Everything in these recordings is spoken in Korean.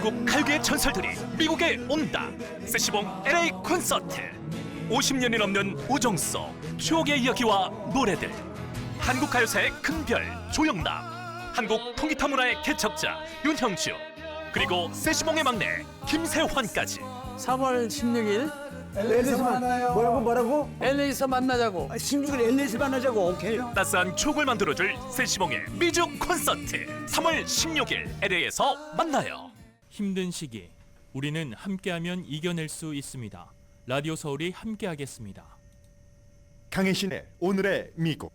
한국 가요계의 전설들이 미국에 온다. 세시봉 LA 콘서트. 50년이 넘는 우정 속 추억의 이야기와 노래들. 한국 가요사의 큰별 조영남, 한국 통기타 문화의 개척자 윤형주, 그리고 세시봉의 막내 김세환까지. 3월 16일 LA에서 만나요. 뭐라고? LA에서 만나자고. 16일 LA에서 만나자고. 오케이. 따스한 추억을 만들어줄 세시봉의 미주 콘서트. 3월 16일 LA에서 만나요. 힘든 시기, 우리는 함께하면 이겨낼 수 있습니다. 라디오 서울이 함께하겠습니다. 강혜신의 오늘의 미국.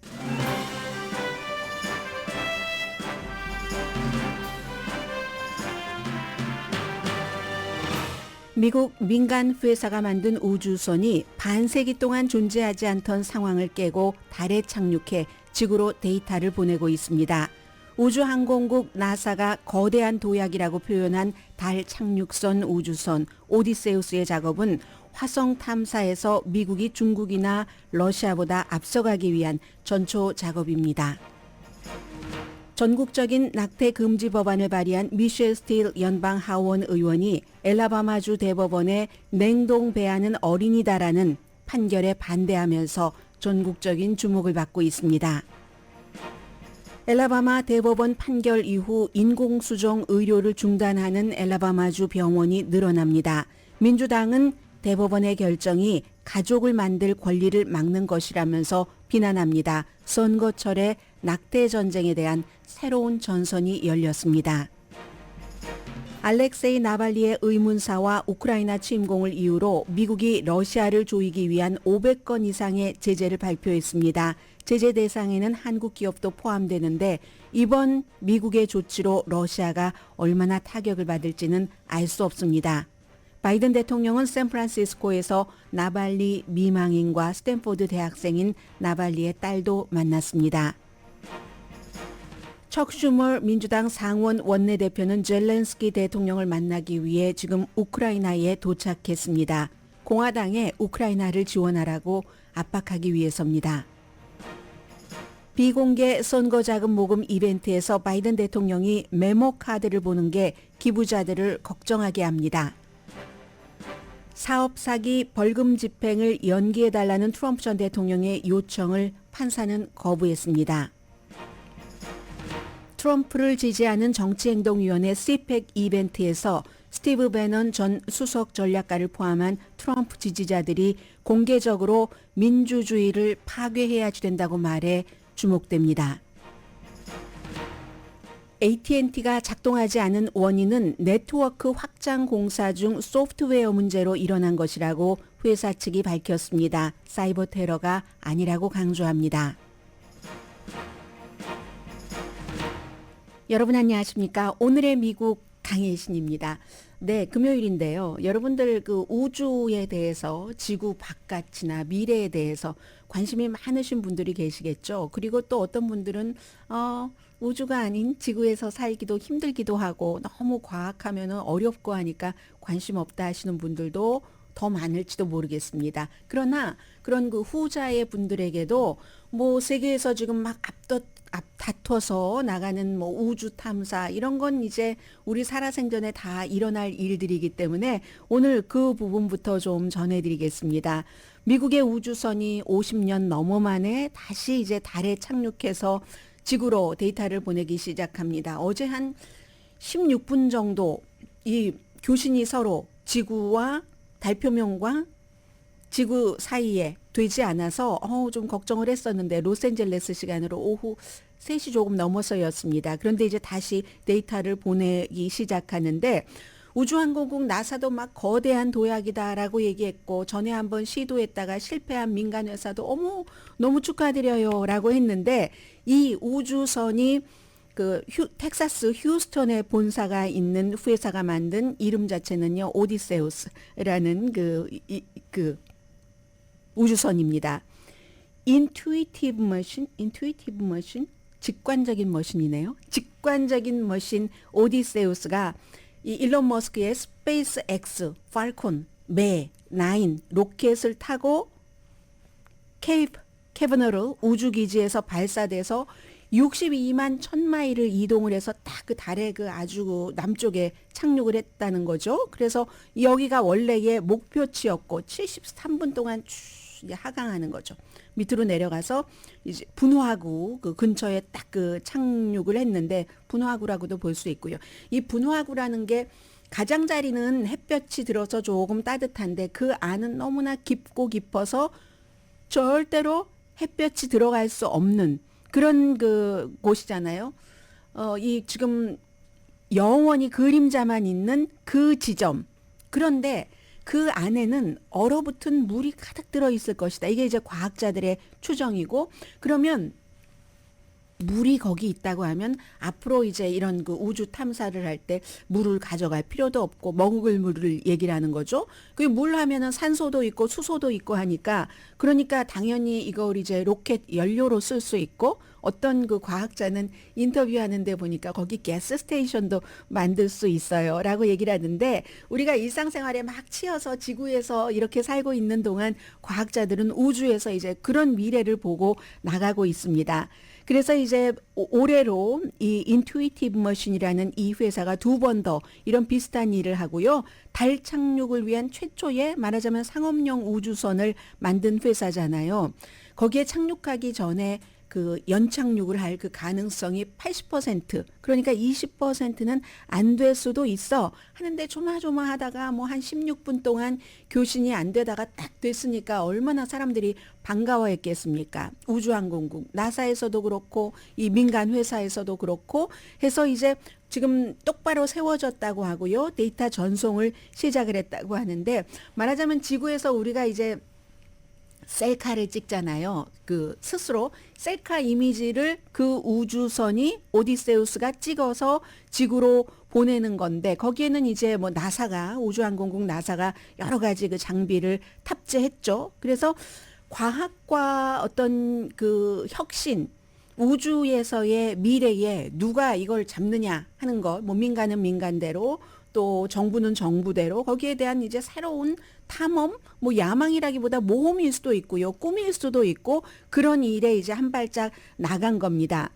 미국 민간 회사가 만든 우주선이 반세기 동안 존재하지 않던 상황을 깨고 달에 착륙해 지구로 데이터를 보내고 있습니다. 우주항공국 나사가 거대한 도약이라고 표현한 달 착륙선 우주선 오디세우스의 작업은 화성 탐사에서 미국이 중국이나 러시아보다 앞서가기 위한 전초 작업입니다. 전국적인 낙태 금지 법안을 발의한 미셸 스틸 연방 하원 의원이 엘라바마주 대법원의 냉동 배아는 어린이다라는 판결에 반대하면서 전국적인 주목을 받고 있습니다. 엘라바마 대법원 판결 이후 인공수정 의료를 중단하는 엘라바마주 병원이 늘어납니다. 민주당은 대법원의 결정이 가족을 만들 권리를 막는 것이라면서 비난합니다. 선거철에 낙태 전쟁에 대한 새로운 전선이 열렸습니다. 알렉세이 나발리의 의문사와 우크라이나 침공을 이유로 미국이 러시아를 조이기 위한 500건 이상의 제재를 발표했습니다. 제재 대상에는 한국 기업도 포함되는데 이번 미국의 조치로 러시아가 얼마나 타격을 받을지는 알 수 없습니다. 바이든 대통령은 샌프란시스코에서 나발리 미망인과 스탠포드 대학생인 나발리의 딸도 만났습니다. 척 슈머 민주당 상원 원내대표는 젤렌스키 대통령을 만나기 위해 지금 우크라이나에 도착했습니다. 공화당에 우크라이나를 지원하라고 압박하기 위해서입니다. 비공개 선거자금 모금 이벤트에서 바이든 대통령이 메모 카드를 보는 게 기부자들을 걱정하게 합니다. 사업 사기 벌금 집행을 연기해달라는 트럼프 전 대통령의 요청을 판사는 거부했습니다. 트럼프를 지지하는 정치행동위원회 CPAC 이벤트에서 스티브 배넌 전 수석 전략가를 포함한 트럼프 지지자들이 공개적으로 민주주의를 파괴해야지 된다고 말해 주목됩니다. AT&T가 작동하지 않은 원인은 네트워크 확장 공사 중 소프트웨어 문제로 일어난 것이라고 회사 측이 밝혔습니다. 사이버 테러가 아니라고 강조합니다. 여러분 안녕하십니까? 오늘의 미국 강혜신입니다. 네, 금요일인데요. 여러분들 그 우주에 대해서 지구 바깥이나 미래에 대해서 관심이 많으신 분들이 계시겠죠. 그리고 또 어떤 분들은 우주가 아닌 지구에서 살기도 힘들기도 하고 너무 과학하면은 어렵고 하니까 관심 없다 하시는 분들도 더 많을지도 모르겠습니다. 그러나 그런 그 후자의 분들에게도 뭐 세계에서 지금 막 다퉈서 나가는 뭐 우주 탐사 이런 건 이제 우리 살아생전에 다 일어날 일들이기 때문에 오늘 그 부분부터 좀 전해드리겠습니다. 미국의 우주선이 50년 넘어 만에 다시 이제 달에 착륙해서 지구로 데이터를 보내기 시작합니다. 어제 한 16분 정도 이 교신이 서로 지구와 달표면과 지구 사이에 되지 않아서 좀 걱정을 했었는데 로스앤젤레스 시간으로 오후 3시 조금 넘어서였습니다. 그런데 이제 다시 데이터를 보내기 시작하는데 우주항공국 나사도 막 거대한 도약이다라고 얘기했고 전에 한번 시도했다가 실패한 민간 회사도 어머 너무 축하드려요라고 했는데 이 우주선이 그 텍사스 휴스턴에 본사가 있는 회사가 만든 이름 자체는요 오디세우스라는 그 우주선입니다. 인투이티브 머신, 직관적인 머신이네요. 직관적인 머신 오디세우스가 이 일론 머스크의 스페이스 X, 팔콘, 매, 9 로켓을 타고 케이프 캐버너럴 우주기지에서 발사돼서 62만 1000마일을 이동을 해서 딱 그 달의 그 아주 그 남쪽에 착륙을 했다는 거죠. 그래서 여기가 원래의 목표치였고 73분 동안 쭉 이제 하강하는 거죠. 밑으로 내려가서 이제 분화구 그 근처에 딱 그 착륙을 했는데, 분화구라고도 볼 수 있고요. 이 분화구라는 게 가장자리는 햇볕이 들어서 조금 따뜻한데 그 안은 너무나 깊고 깊어서 절대로 햇볕이 들어갈 수 없는 그런 그 곳이잖아요. 이 지금 영원히 그림자만 있는 그 지점. 그런데 그 안에는 얼어붙은 물이 가득 들어 있을 것이다. 이게 이제 과학자들의 추정이고, 그러면 물이 거기 있다고 하면 앞으로 이제 이런 그 우주 탐사를 할 때 물을 가져갈 필요도 없고 먹을 물을 얘기를 하는 거죠. 그 물 하면은 산소도 있고 수소도 있고 하니까, 그러니까 당연히 이걸 이제 로켓 연료로 쓸 수 있고, 어떤 그 과학자는 인터뷰하는데 보니까 거기 가스 스테이션도 만들 수 있어요라고 얘기를 하는데, 우리가 일상생활에 막 치여서 지구에서 이렇게 살고 있는 동안 과학자들은 우주에서 이제 그런 미래를 보고 나가고 있습니다. 그래서 이제 올해로 이 인투이티브 머신이라는 이 회사가 2번 더 이런 비슷한 일을 하고요. 달 착륙을 위한 최초의 말하자면 상업용 우주선을 만든 회사잖아요. 거기에 착륙하기 전에 그 연착륙을 할 그 가능성이 80%, 그러니까 20%는 안 될 수도 있어 하는데, 조마조마하다가 뭐 한 16분 동안 교신이 안 되다가 딱 됐으니까 얼마나 사람들이 반가워했겠습니까? 우주항공국 나사에서도 그렇고 이 민간 회사에서도 그렇고 해서 이제 지금 똑바로 세워졌다고 하고요. 데이터 전송을 시작을 했다고 하는데, 말하자면 지구에서 우리가 이제 셀카를 찍잖아요. 그 스스로 셀카 이미지를 그 우주선이 오디세우스가 찍어서 지구로 보내는 건데, 거기에는 이제 뭐 나사가, 우주항공국 나사가 여러 가지 그 장비를 탑재했죠. 그래서 과학과 어떤 그 혁신, 우주에서의 미래에 누가 이걸 잡느냐 하는 것, 뭐 민간은 민간대로 또 정부는 정부대로 거기에 대한 이제 새로운 탐험, 뭐 야망이라기보다 모험일 수도 있고요, 꿈일 수도 있고, 그런 일에 이제 한 발짝 나간 겁니다.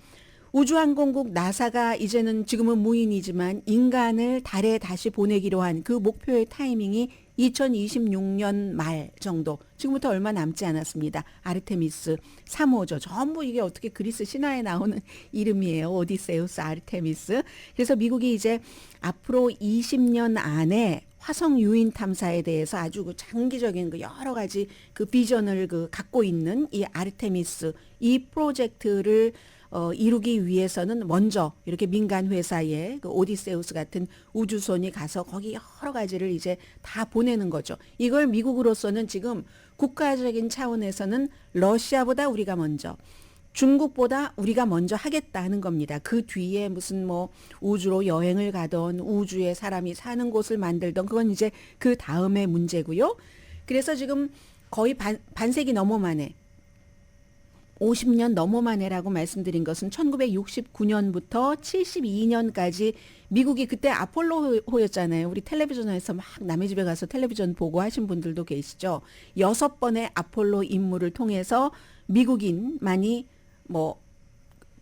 우주항공국 나사가 이제는 지금은 무인이지만 인간을 달에 다시 보내기로 한 그 목표의 타이밍이 2026년 말 정도, 지금부터 얼마 남지 않았습니다. 아르테미스 3호죠. 전부 이게 어떻게 그리스 신화에 나오는 이름이에요. 오디세우스, 아르테미스. 그래서 미국이 이제 앞으로 20년 안에 화성 유인 탐사에 대해서 아주 그 장기적인 그 여러 가지 그 비전을 그 갖고 있는 이 아르테미스, 이 프로젝트를 이루기 위해서는 먼저 이렇게 민간 회사에 그 오디세우스 같은 우주선이 가서 거기 여러 가지를 이제 다 보내는 거죠. 이걸 미국으로서는 지금 국가적인 차원에서는 러시아보다 우리가 먼저, 중국보다 우리가 먼저 하겠다 하는 겁니다. 그 뒤에 무슨 뭐 우주로 여행을 가던 우주에 사람이 사는 곳을 만들던 그건 이제 그 다음의 문제고요. 그래서 지금 거의 반세기 넘어 만에, 50년 넘어 만에라고 말씀드린 것은 1969년부터 72년까지 미국이 그때 아폴로호였잖아요. 우리 텔레비전에서 막 남의 집에 가서 텔레비전 보고 하신 분들도 계시죠. 6번의 아폴로 임무를 통해서 미국인만이 뭐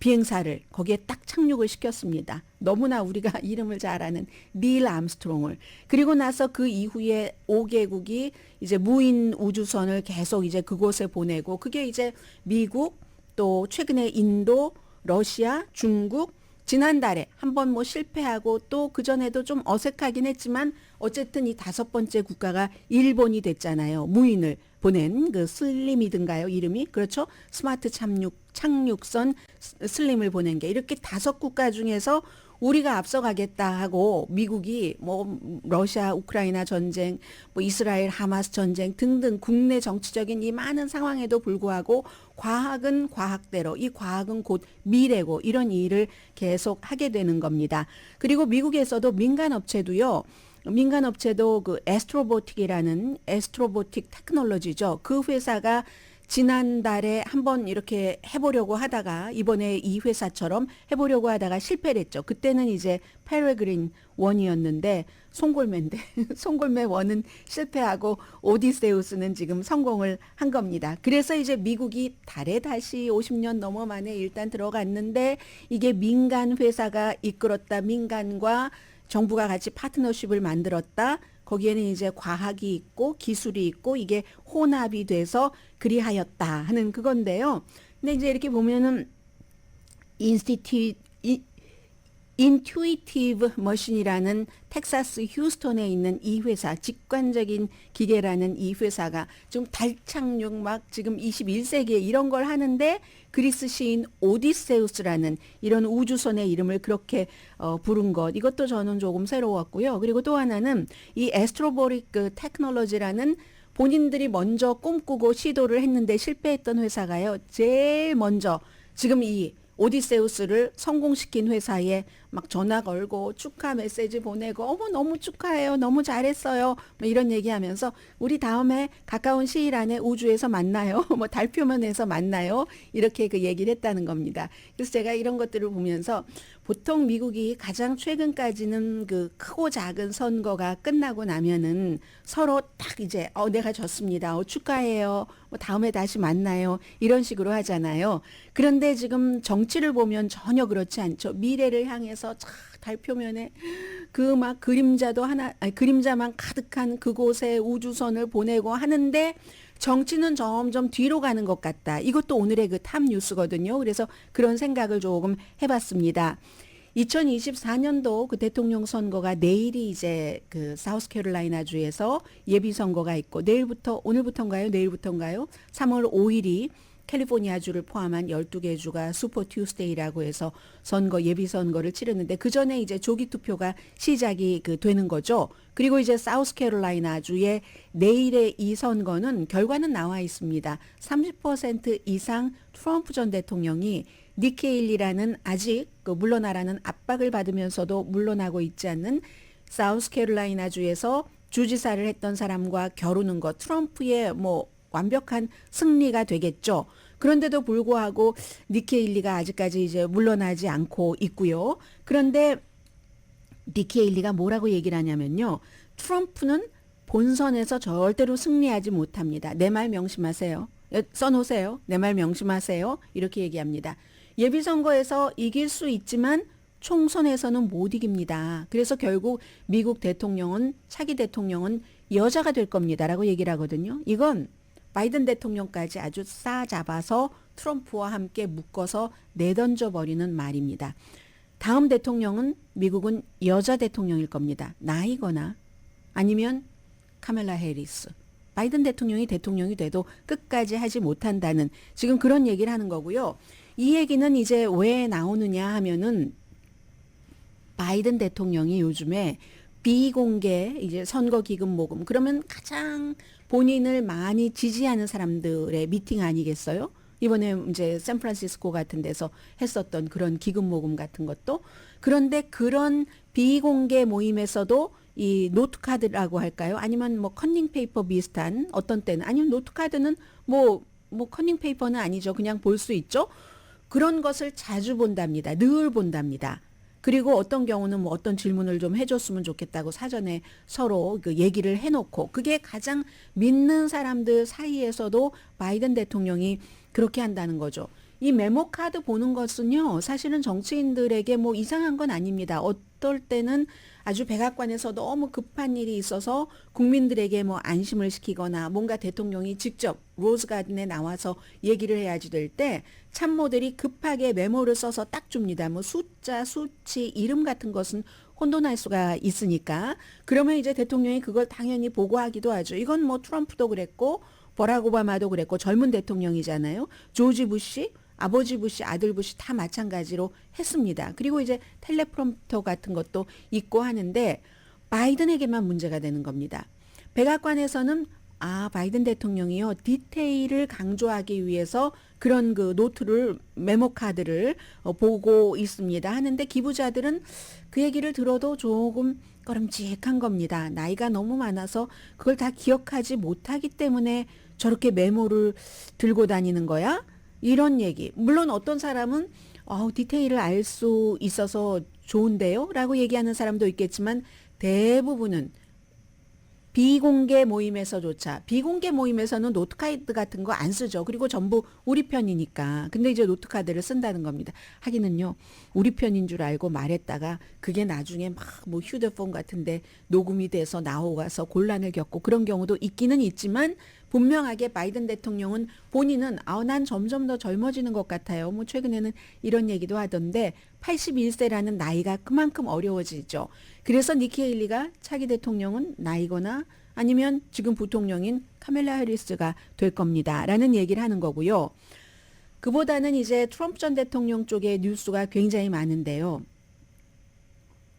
비행사를 거기에 딱 착륙을 시켰습니다. 너무나 우리가 이름을 잘 아는 닐 암스트롱을. 그리고 나서 그 이후에 5개국이 이제 무인 우주선을 계속 이제 그곳에 보내고, 그게 이제 미국, 또 최근에 인도, 러시아, 중국, 지난달에 한번 뭐 실패하고 또 그전에도 좀 어색하긴 했지만 어쨌든 이 5번째 국가가 일본이 됐잖아요. 무인을 보낸 그 슬림이든가요, 이름이? 그렇죠? 스마트 착륙선 슬림을 보낸 게, 이렇게 5국가 중에서 우리가 앞서가겠다 하고 미국이 뭐 러시아 우크라이나 전쟁, 뭐 이스라엘 하마스 전쟁 등등 국내 정치적인 이 많은 상황에도 불구하고 과학은 과학대로, 이 과학은 곧 미래고, 이런 일을 계속 하게 되는 겁니다. 그리고 미국에서도 민간 업체도 그 에스트로보틱이라는 에스트로보틱 테크놀로지죠. 그 회사가 지난달에 한번 이렇게 해보려고 하다가 이번에 이 회사처럼 해보려고 하다가 실패를 했죠. 그때는 이제 페레그린 1이었는데 송골매인데 송골매 1은 실패하고 오디세우스는 지금 성공을 한 겁니다. 그래서 이제 미국이 달에 다시 50년 넘어 만에 일단 들어갔는데 이게 민간 회사가 이끌었다. 민간과 정부가 같이 파트너십을 만들었다. 거기에는 이제 과학이 있고 기술이 있고 이게 혼합이 돼서 그리하였다 하는 그건데요. 근데 이제 이렇게 보면은 인투이티브 머신이라는 텍사스 휴스턴에 있는 이 회사, 직관적인 기계라는 이 회사가 지금 달 착륙 막 지금 21세기에 이런 걸 하는데 그리스 시인 오디세우스라는 이런 우주선의 이름을 그렇게 부른 것, 이것도 저는 조금 새로웠고요. 그리고 또 하나는 이 에스트로보릭 테크놀로지라는 본인들이 먼저 꿈꾸고 시도를 했는데 실패했던 회사가요. 제일 먼저 지금 이 오디세우스를 성공시킨 회사에 막 전화 걸고 축하 메시지 보내고 어머 너무 축하해요. 너무 잘했어요. 뭐 이런 얘기하면서 우리 다음에 가까운 시일 안에 우주에서 만나요. 뭐 달 표면에서 만나요. 이렇게 그 얘기를 했다는 겁니다. 그래서 제가 이런 것들을 보면서 보통 미국이 가장 최근까지는 그 크고 작은 선거가 끝나고 나면은 서로 딱 이제 내가 졌습니다. 축하해요. 뭐 다음에 다시 만나요. 이런 식으로 하잖아요. 그런데 지금 정치를 보면 전혀 그렇지 않죠. 미래를 향해서 달 표면에 그 막 그림자도 하나, 아니, 그림자만 가득한 그곳에 우주선을 보내고 하는데 정치는 점점 뒤로 가는 것 같다. 이것도 오늘의 그 탑 뉴스거든요. 그래서 그런 생각을 조금 해봤습니다. 2024년도 그 대통령 선거가 내일이 이제 그 사우스캐롤라이나 주에서 예비 선거가 있고 오늘부터인가요? 내일부터인가요? 3월 5일이 캘리포니아 주를 포함한 12개 주가 슈퍼 튜스데이라고 해서 예비 선거를 치르는데 그 전에 이제 조기 투표가 시작이 되는 거죠. 그리고 이제 사우스캐롤라이나 주의 내일의 이 선거는 결과는 나와 있습니다. 30% 이상 트럼프 전 대통령이 니키 헤일리라는 아직 물러나라는 압박을 받으면서도 물러나고 있지 않는 사우스캐롤라이나 주에서 주지사를 했던 사람과 겨루는 것, 트럼프의 완벽한 승리가 되겠죠. 그런데도 불구하고 니키 헤일리가 아직까지 이제 물러나지 않고 있고요. 그런데 니키 헤일리가 뭐라고 얘기를 하냐면요. 트럼프는 본선에서 절대로 승리하지 못합니다. 내 말 명심하세요. 써놓으세요. 내 말 명심하세요. 이렇게 얘기합니다. 예비선거에서 이길 수 있지만 총선에서는 못 이깁니다. 그래서 결국 미국 대통령은 차기 대통령은 여자가 될 겁니다라고 얘기를 하거든요. 이건 바이든 대통령까지 아주 싸잡아서 트럼프와 함께 묶어서 내던져 버리는 말입니다. 다음 대통령은 미국은 여자 대통령일 겁니다. 나이거나 아니면 카멜라 해리스. 바이든 대통령이 돼도 끝까지 하지 못한다는 지금 그런 얘기를 하는 거고요. 이 얘기는 이제 왜 나오느냐 하면은 바이든 대통령이 요즘에 비공개 이제 선거 기금 모금 그러면 가장 본인을 많이 지지하는 사람들의 미팅 아니겠어요? 이번에 이제 샌프란시스코 같은 데서 했었던 그런 기금 모금 같은 것도 그런데 그런 비공개 모임에서도 이 노트카드라고 할까요? 아니면 커닝 페이퍼 비슷한 어떤 때는 아니면 노트카드는 커닝 페이퍼는 아니죠. 그냥 볼 수 있죠. 그런 것을 자주 본답니다. 늘 본답니다. 그리고 어떤 경우는 어떤 질문을 좀 해줬으면 좋겠다고 사전에 서로 그 얘기를 해놓고 그게 가장 믿는 사람들 사이에서도 바이든 대통령이 그렇게 한다는 거죠. 이 메모 카드 보는 것은요, 사실은 정치인들에게 이상한 건 아닙니다. 어떨 때는 아주 백악관에서 너무 급한 일이 있어서 국민들에게 안심을 시키거나 뭔가 대통령이 직접 로즈가든에 나와서 얘기를 해야지 될 때 참모들이 급하게 메모를 써서 딱 줍니다. 숫자, 수치, 이름 같은 것은 혼돈할 수가 있으니까 그러면 이제 대통령이 그걸 당연히 보고하기도 하죠. 이건 트럼프도 그랬고 버락 오바마도 그랬고 젊은 대통령이잖아요. 조지 부시, 아버지 부시, 아들 부시 다 마찬가지로 했습니다. 그리고 이제 텔레프롬프터 같은 것도 있고 하는데 바이든에게만 문제가 되는 겁니다. 백악관에서는 바이든 대통령이요 디테일을 강조하기 위해서 그런 그 노트를 메모 카드를 보고 있습니다 하는데 기부자들은 그 얘기를 들어도 조금 꺼름직한 겁니다. 나이가 너무 많아서 그걸 다 기억하지 못하기 때문에 저렇게 메모를 들고 다니는 거야? 이런 얘기. 물론 어떤 사람은 디테일을 알 수 있어서 좋은데요? 라고 얘기하는 사람도 있겠지만 대부분은 비공개 모임에서조차, 비공개 모임에서는 노트카드 같은 거 안 쓰죠. 그리고 전부 우리 편이니까. 근데 이제 노트카드를 쓴다는 겁니다. 하기는요, 우리 편인 줄 알고 말했다가 그게 나중에 막 뭐 휴대폰 같은데 녹음이 돼서 나오가서 곤란을 겪고 그런 경우도 있기는 있지만 분명하게 바이든 대통령은 본인은 난 점점 더 젊어지는 것 같아요. 뭐 최근에는 이런 얘기도 하던데 81세라는 나이가 그만큼 어려워지죠. 그래서 니키 헤일리가 차기 대통령은 나이거나 아니면 지금 부통령인 카멜라 해리스가 될 겁니다. 라는 얘기를 하는 거고요. 그보다는 이제 트럼프 전 대통령 쪽에 뉴스가 굉장히 많은데요.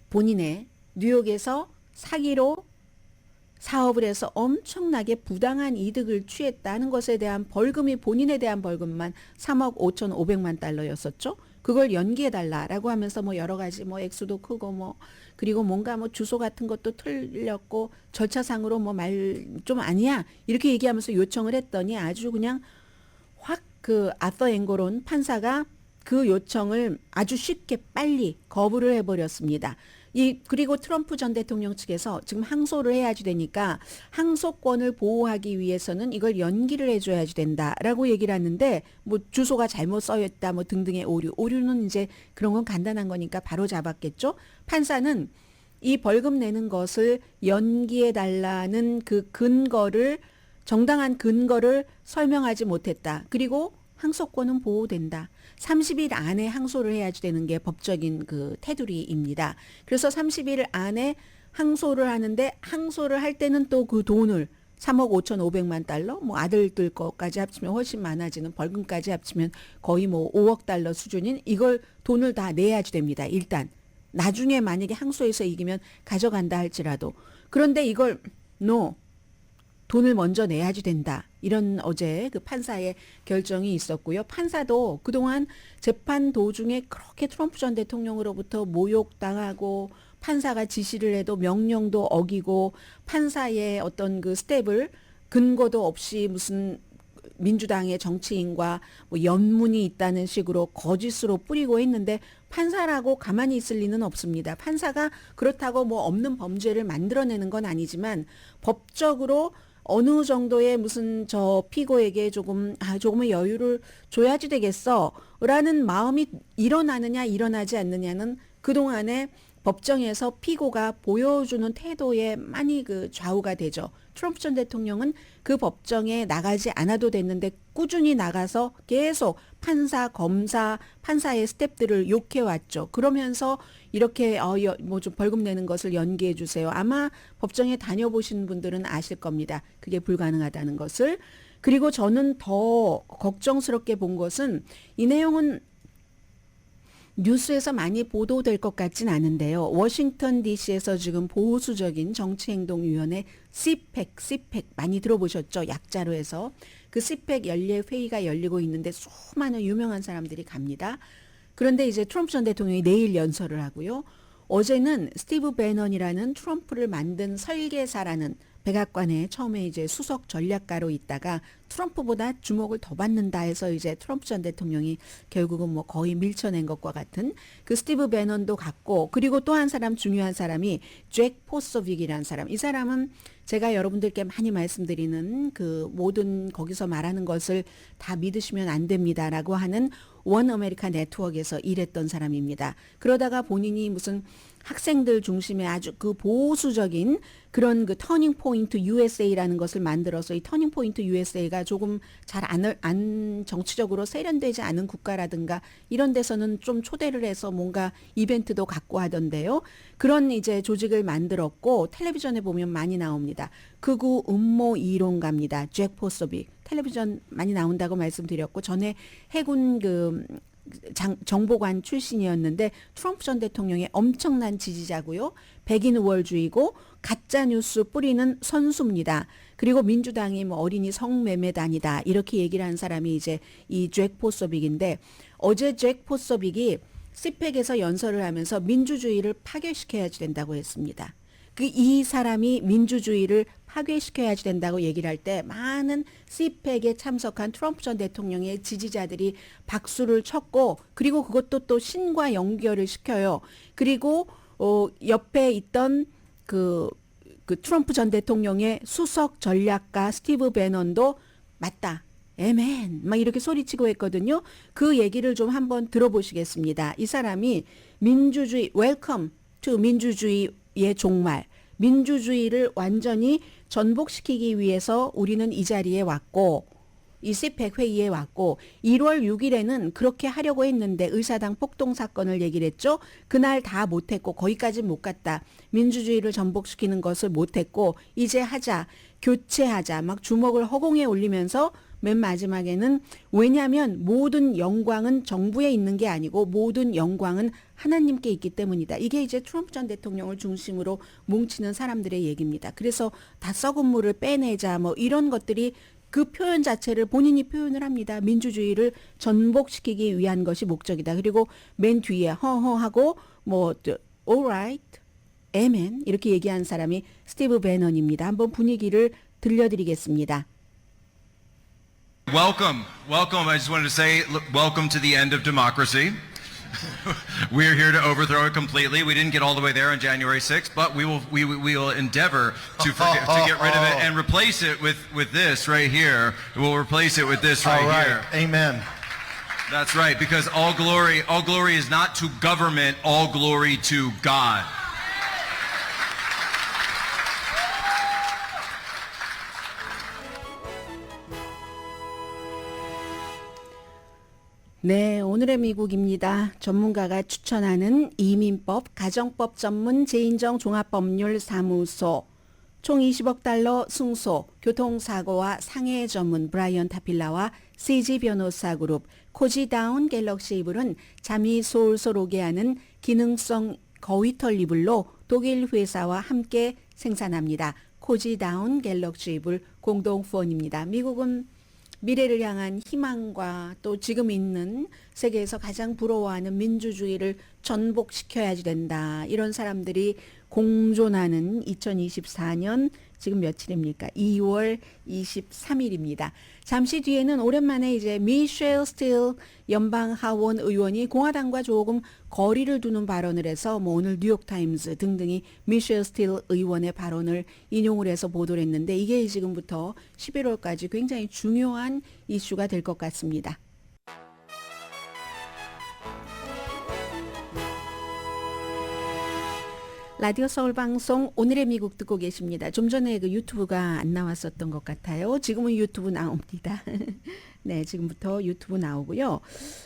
본인의 뉴욕에서 사기로 사업을 해서 엄청나게 부당한 이득을 취했다는 것에 대한 벌금이 본인에 대한 벌금만 3억 5,500만 달러였었죠. 그걸 연기해달라라고 하면서 뭐 여러 가지 뭐 액수도 크고 뭐 그리고 뭔가 뭐 주소 같은 것도 틀렸고 절차상으로 뭐 말 좀 아니야 이렇게 얘기하면서 요청을 했더니 아주 그냥 확 그 아서 앵고론 판사가 그 요청을 아주 쉽게 빨리 거부를 해버렸습니다. 그리고 트럼프 전 대통령 측에서 지금 항소를 해야지 되니까 항소권을 보호하기 위해서는 이걸 연기를 해줘야지 된다라고 얘기를 하는데 뭐 주소가 잘못 써있다 뭐 등등의 오류는 이제 그런 건 간단한 거니까 바로 잡았겠죠. 판사는 이 벌금 내는 것을 연기해 달라는 그 근거를 정당한 근거를 설명하지 못했다. 그리고 항소권은 보호된다. 30일 안에 항소를 해야지 되는 게 법적인 그 테두리입니다. 그래서 30일 안에 항소를 하는데 항소를 할 때는 또 그 돈을 3억 5,500만 달러, 뭐 아들들 거까지 합치면 훨씬 많아지는 벌금까지 합치면 거의 뭐 5억 달러 수준인 이걸 돈을 다 내야지 됩니다. 일단 나중에 만약에 항소해서 이기면 가져간다 할지라도 그런데 이걸 돈을 먼저 내야지 된다. 이런 어제 그 판사의 결정이 있었고요. 판사도 그동안 재판 도중에 그렇게 트럼프 전 대통령으로부터 모욕당하고 판사가 지시를 해도 명령도 어기고 판사의 어떤 그 스텝을 근거도 없이 무슨 민주당의 정치인과 뭐 연문이 있다는 식으로 거짓으로 뿌리고 했는데 판사라고 가만히 있을 리는 없습니다. 판사가 그렇다고 뭐 없는 범죄를 만들어내는 건 아니지만 법적으로 어느 정도의 무슨 저 피고에게 조금의 여유를 줘야지 되겠어 라는 마음이 일어나느냐 일어나지 않느냐는 그동안에 법정에서 피고가 보여주는 태도에 많이 그 좌우가 되죠. 트럼프 전 대통령은 그 법정에 나가지 않아도 됐는데 꾸준히 나가서 계속 판사, 검사, 판사의 스텝들을 욕해왔죠. 그러면서 이렇게 뭐 좀 벌금 내는 것을 연기해 주세요. 아마 법정에 다녀보신 분들은 아실 겁니다. 그게 불가능하다는 것을. 그리고 저는 더 걱정스럽게 본 것은 이 내용은 뉴스에서 많이 보도될 것 같진 않은데요. 워싱턴 DC에서 지금 보수적인 정치행동위원회 CPAC 많이 들어보셨죠? 약자로 해서 그 CPAC 연례회의가 열리고 있는데 수많은 유명한 사람들이 갑니다. 그런데 이제 트럼프 전 대통령이 내일 연설을 하고요. 어제는 스티브 배넌이라는 트럼프를 만든 설계사라는 백악관에 처음에 이제 수석 전략가로 있다가 트럼프보다 주목을 더 받는다 해서 이제 트럼프 전 대통령이 결국은 뭐 거의 밀쳐낸 것과 같은 그 스티브 배넌도 갔고 그리고 또 한 사람 중요한 사람이 잭 포소빅이라는 사람. 이 사람은 제가 여러분들께 많이 말씀드리는 그 모든 거기서 말하는 것을 다 믿으시면 안 됩니다라고 하는 원 아메리카 네트워크에서 일했던 사람입니다. 그러다가 본인이 무슨 학생들 중심의 아주 그 보수적인 그런 그 터닝 포인트 USA라는 것을 만들어서 이 터닝 포인트 USA가 조금 잘 안 정치적으로 세련되지 않은 국가라든가 이런 데서는 좀 초대를 해서 뭔가 이벤트도 갖고 하던데요. 그런 이제 조직을 만들었고 텔레비전에 보면 많이 나옵니다. 극우 음모 이론가입니다. 잭 포소빅. 텔레비전 많이 나온다고 말씀드렸고 전에 해군 그 정보관 출신이었는데 트럼프 전 대통령의 엄청난 지지자고요. 백인 우월주의고 가짜뉴스 뿌리는 선수입니다. 그리고 민주당이 뭐 어린이 성매매단이다 이렇게 얘기를 한 사람이 이제 이 잭 포소빅인데 어제 잭 포소빅이 CPAC에서 연설을 하면서 민주주의를 파괴시켜야지 된다고 했습니다. 이 사람이 민주주의를 파괴시켜야지 된다고 얘기를 할 때 많은 CPEC에 참석한 트럼프 전 대통령의 지지자들이 박수를 쳤고 그리고 그것도 또 신과 연결을 시켜요. 그리고 옆에 있던 그 트럼프 전 대통령의 수석 전략가 스티브 배넌도 맞다. 에멘 막 이렇게 소리치고 했거든요. 그 얘기를 좀 한번 들어보시겠습니다. 이 사람이 민주주의 웰컴 투 민주주의의 종말 민주주의를 완전히 전복시키기 위해서 우리는 이 자리에 왔고 이 CPEC 회의에 왔고 1월 6일에는 그렇게 하려고 했는데 의사당 폭동 사건을 얘기를 했죠. 그날 다 못했고 거기까지 못 갔다. 민주주의를 전복시키는 것을 못했고 이제 하자. 교체하자. 막 주먹을 허공에 올리면서 맨 마지막에는 왜냐하면 모든 영광은 정부에 있는 게 아니고 모든 영광은 하나님께 있기 때문이다. 이게 이제 트럼프 전 대통령을 중심으로 뭉치는 사람들의 얘기입니다. 그래서 다 썩은 물을 빼내자 뭐 이런 것들이 그 표현 자체를 본인이 표현을 합니다. 민주주의를 전복시키기 위한 것이 목적이다. 그리고 맨 뒤에 허허하고 뭐 alright, amen 이렇게 얘기한 사람이 스티브 배넌입니다. 한번 분위기를 들려드리겠습니다. Welcome. I just wanted to say welcome to the end of democracy. We're here to overthrow it completely. We didn't get all the way there on January 6th, but we will endeavor to get rid of it and replace it with this right here. We'll replace it with this right here. Amen. That's right, because all glory is not to government, all glory to God. 네, 오늘의 미국입니다. 전문가가 추천하는 이민법, 가정법 전문 재인정 종합법률사무소, 총 20억 달러 승소, 교통사고와 상해 전문 브라이언 타필라와 CG 변호사 그룹, 코지다운 갤럭시 이블은 잠이 솔솔 오게 하는 기능성 거위털 이불로 독일 회사와 함께 생산합니다. 코지다운 갤럭시 이블 공동 후원입니다. 미국은 미래를 향한 희망과 또 지금 있는 세계에서 가장 부러워하는 민주주의를 전복시켜야지 된다. 이런 사람들이 공존하는 2024년 지금 며칠입니까? 2월 23일입니다. 잠시 뒤에는 오랜만에 이제 미셸 스틸 연방 하원 의원이 공화당과 조금 거리를 두는 발언을 해서 뭐 오늘 뉴욕타임즈 등등이 미셸 스틸 의원의 발언을 인용을 해서 보도를 했는데 이게 지금부터 11월까지 굉장히 중요한 이슈가 될 것 같습니다. 라디오 서울 방송 오늘의 미국 듣고 계십니다. 좀 전에 그 유튜브가 안 나왔었던 것 같아요. 지금은 유튜브 나옵니다. 네, 지금부터 유튜브 나오고요.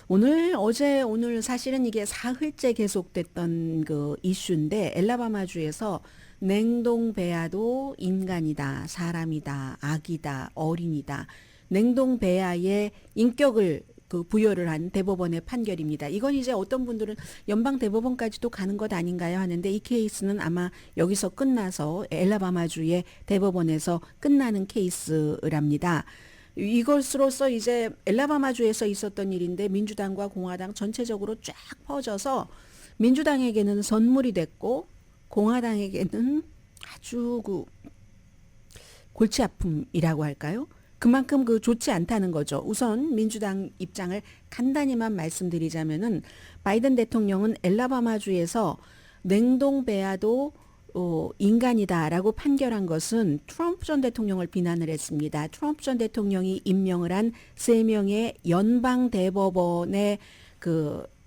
오늘 사실은 이게 사흘째 계속됐던 그 이슈인데 엘라바마주에서 냉동 배아도 인간이다, 사람이다, 아기다, 어린이다. 냉동 배아의 인격을 부여를 한 대법원의 판결입니다. 이건 이제 어떤 분들은 연방 대법원까지도 가는 것 아닌가요 하는데 이 케이스는 아마 여기서 끝나서 엘라바마주의 대법원에서 끝나는 케이스랍니다. 이것으로서 이제 엘라바마주에서 있었던 일인데 민주당과 공화당 전체적으로 쫙 퍼져서 민주당에게는 선물이 됐고 공화당에게는 아주 골치 아픔이라고 할까요? 그만큼 좋지 않다는 거죠. 우선 민주당 입장을 간단히만 말씀드리자면은 바이든 대통령은 엘라바마주에서 냉동 배아도 인간이다라고 판결한 것은 트럼프 전 대통령을 비난을 했습니다. 트럼프 전 대통령이 임명을 한 3명의 연방 대법원의